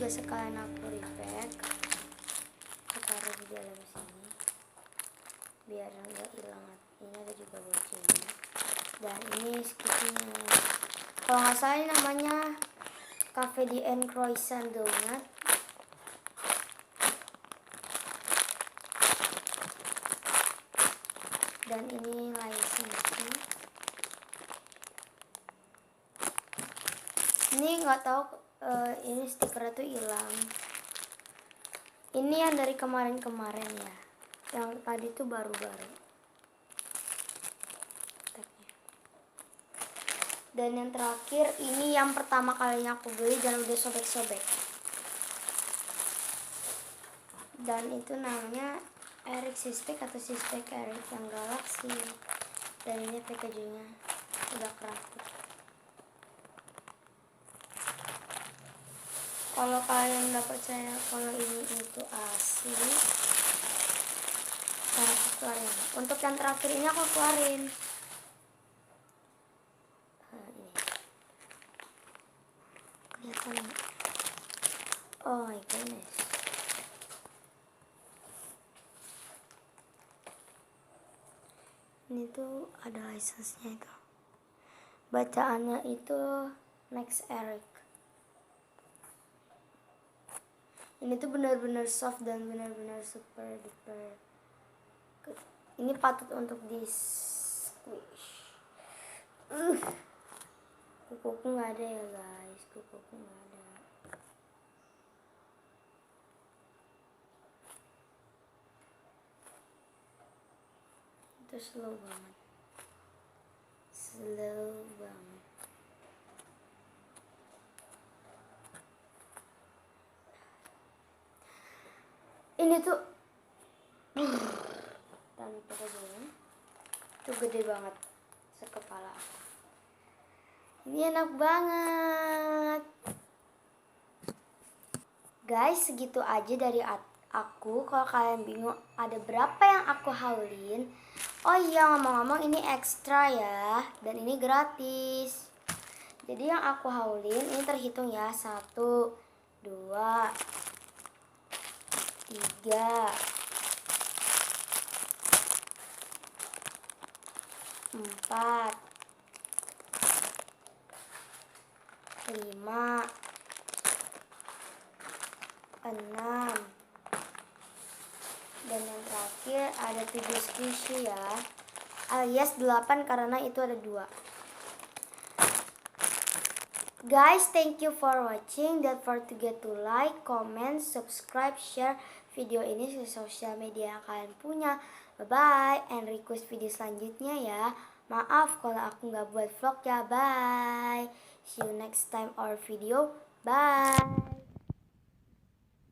juga sekalian aku repack, aku taruh di dalam sini biar nggak hilang. Ini ada juga bocenya dan ini skitinya, kalau nggak salah ini namanya Cafe di Croissant Donut. Dan ini license-nya. Ini nggak tahu, ini stikernya tuh hilang. Ini yang dari kemarin-kemarin ya, yang tadi tuh baru-baru. Dan yang terakhir ini yang pertama kalinya aku beli dan udah sobek-sobek. Dan itu namanya Eric Sistek atau Sistek Eric yang Galaxy. Dan ini packagingnya udah kerakit. Kalau kalian nggak percaya kalau ini itu asli, cara aku keluarin. Untuk yang terakhir ini aku keluarin. Ini kelihatan nggak? Oh my goodness. Ini tuh ada license-nya itu. Bacaannya itu Next Eric. Ini tuh benar-benar soft dan benar-benar super duper. Ini patut untuk di squish. Kukuku nggak ada ya guys, kukuku nggak ada. Itu slow banget, slow banget. Ini tuh tanpa kejadian tuh gede banget sekepala aku. Ini enak banget guys. Segitu aja dari aku. Kalau kalian bingung ada berapa yang aku haulin, oh iya ngomong-ngomong ini ekstra ya, dan ini gratis. Jadi yang aku haulin ini terhitung ya, 1, 2, 3, 4, 5, 6, dan yang terakhir ada 7 squishy ya. alias 8 karena itu ada 2. Guys, thank you for watching. Don't forget to like, comment, subscribe, share video ini ke sosial media yang kalian punya. Bye-bye, and request video selanjutnya ya. Maaf kalau aku nggak buat vlog ya. Bye. See you next time our video. Bye.